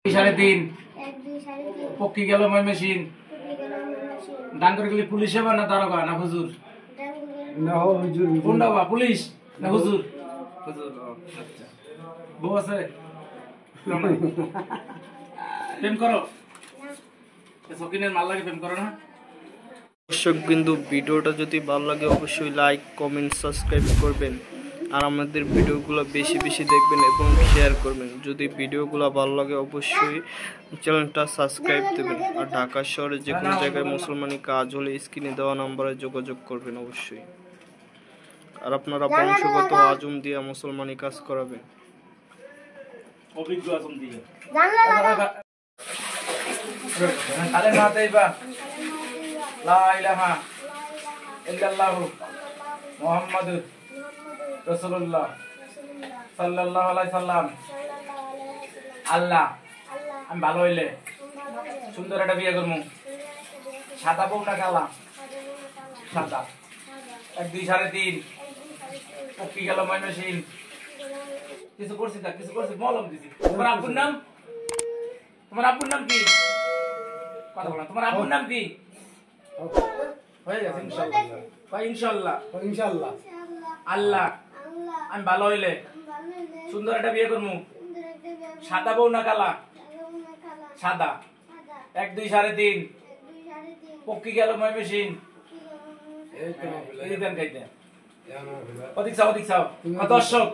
3.5 পক্ষী গেল ময়মনসিংহ ডাঙ্গর গেলে পুলিশ হবে না দারোগা না হুজুর না হুজুর কোনটা বা পুলিশ না হুজুর হুজুর আচ্ছা বউ আছে প্রেম করো সকিনের মাল লাগে প্রেম করো না দর্শক বিন্দু ভিডিওটা যদি ভালো লাগে অবশ্যই লাইক কমেন্ট সাবস্ক্রাইব করবেন আর আমাদের ভিডিওগুলো বেশি বেশি দেখবেন এবং শেয়ার করবেন। যদি ভিডিওগুলো ভালো লাগে অবশ্যই চ্যানেলটা সাবস্ক্রাইব দেবেন আর ঢাকা শহরে যে কোনো জায়গায় মুসলমানি কাজ হলে স্ক্রিনে দেওয়া নম্বরে যোগাযোগ করবেন অবশ্যই। আর আপনারা বংশগত আজম দিয়ে মুসলমানি কাজ করাবেন। অভিজ্ঞ আজম দিয়ে কালে মাতাইবা লা ইলাহা ইল্লাল্লাহু মুহাম্মাদুর রাসূলুল্লাহ সাল্লাল্লাহু আলাইহি সাল্লাম। আল্লাহ আমি ভালো হইলে সুন্দর একটা বিয়ে করবো। সাদা বউ না কালা? সাদা। 1 2 3.5 পক্ষী গেল ময়মনসিংহ। কিছু করছি না, কিছু করছি মলম দিছি। তোমার আব্বুর নাম? তোমার আব্বুর নাম কি? কথা বলো। তোমার আব্বুর নাম কি? হয়ে গেছে ইনশাআল্লাহ। ভাই ইনশাআল্লাহ। ইনশাআল্লাহ। আল্লাহ আমি ভালো হইলে সুন্দর একটা বিয়ে করবো। সাদা বউ না কালা? সাদা। 1 2 3.5 পক্ষী গেল ময়মনসিংহ। এই দেন গাইতে অধিক চাও দর্শক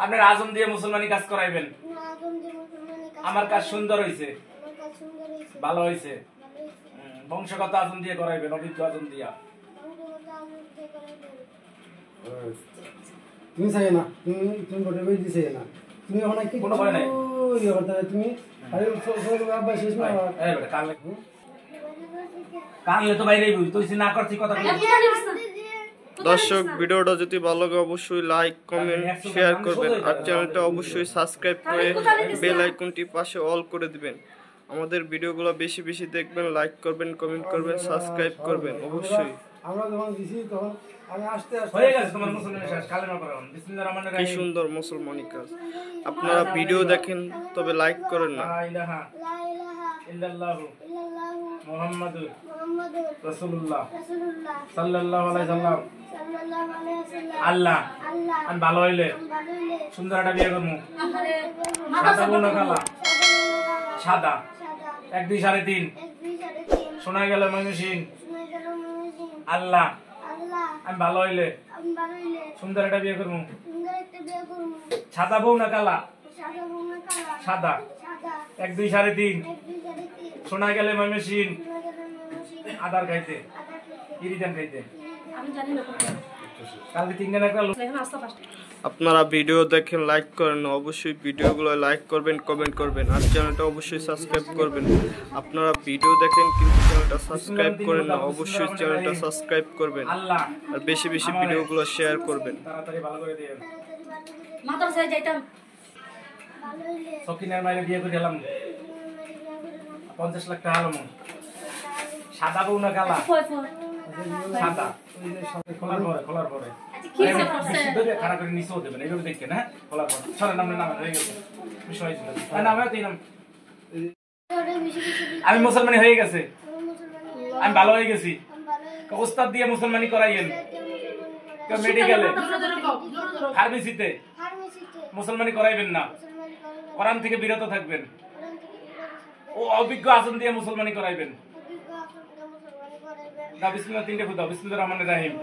আপনার আজম দিয়ে মুসলমানি কাজ করাইবেন। আমার কাজ সুন্দর হইছে, ভালো হইছে। বংশগত আজম দিয়ে করাইবেন, অভিজ্ঞ আজম দিয়া। তুমি চাই না, তুমি বটে বই দিছে না, তুমি এখন কি কোনো ভয় নাই। ইয়ে করতে তুমি আরে আব্বা শেষ না কানলে তো বাইরেই বুঝ তুই না করছি কথা বলি। দর্শক ভিডিওটা যদি ভালো লাগে অবশ্যই লাইক কমেন্ট শেয়ার করবেন আর চ্যানেলটা অবশ্যই সাবস্ক্রাইব করে বেল আইকনটি পাশে অল করে দিবেন। আমাদের ভিডিওগুলো বেশি বেশি দেখবেন, লাইক করবেন, কমেন্ট করবেন, সাবস্ক্রাইব করবেন অবশ্যই। আমরা যখন দিছি তখন আমি আস্তে আস্তে হয়ে গেছে তোমার মুসলমানি শেষ। কালেমা পড়ো। বিসমিল্লাহির রহমানির কি রহিম। সুন্দর মুসলমানি কাজ। আপনারা ভিডিও দেখেন তবে লাইক করেন না। লা ইলাহা ইল্লাল্লাহু মুহাম্মাদুর রাসূলুল্লাহ সাল্লাল্লাহু আলাইহি সাল্লাম। আল্লাহ আমি ভালো হইলে সুন্দর একটা বিয়ে করবো। সাদা বউ না কালা? সাদা। 1 2 3.5 শোনা গেল ময়মনসিংহ। আল্লাহ আমি ভালো হইলে সুন্দর একটা বিয়ে করবো। সাদা বউ না কালা? সাদা। 1 2 3.5 শোনা গেলে ময়মনসিংহ। আদার খাইতে ইরিদান খাইতে কালকে 3 দিন একটা আপনারা ভিডিও দেখেন লাইক করেন না, অবশ্যই ভিডিওগুলো লাইক করবেন, কমেন্ট করবেন আর চ্যানেলটা অবশ্যই সাবস্ক্রাইব করবেন। আপনারা ভিডিও দেখেন কিন্তু চ্যানেলটা সাবস্ক্রাইব করেন না, অবশ্যই চ্যানেলটা সাবস্ক্রাইব করবেন আল্লাহ আর বেশি বেশি ভিডিওগুলো শেয়ার করবেন। তাড়াতাড়ি ভালো করে দিয়েন। মাতার সাথে যাইতাম সকিনের মায়ের বিয়ে করে দিলাম। 50 লাখ টাকা হলো। সাদা বউ না কালা? সাদা। খোলার পরে কি সব করছে খারাপ করে নিচে হতে পারে এইভাবে দেখেন। হ্যাঁ খোলার পর সরেন নাম হয়ে গেছে বিষয় ছিল নামে তুই নাম। আমি মুসলমানি হয়ে গেছে, আমি ভালো হয়ে গেছি। ওস্তাদ দিয়ে মুসলমানি করাইয়েন। মেডিকেলে ফার্মেসিতে মুসলমানি করাইবেন না, কোরআন থেকে বিরত থাকবেন। ও অভিজ্ঞ আজম দিয়ে মুসলমানি করাইবেন। দাও বিসমিল্লাহ 3টে খুদাও। বিসমিল্লাহির রহমানির রহিম।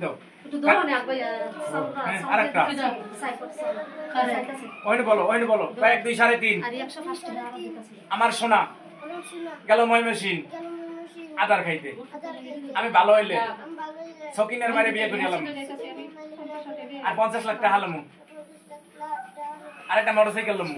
দাও আরেকটা ওইনে বলো 1 2 3.5 আমার সোনা গেল ময়মনসিংহ আদার খাইতে। আমি ভালো হইলে সকিনের মারে বিয়ে করে গেলাম আর 50 লাখ টাকা হালাম। আরেকটা মোটরসাইকেল লম।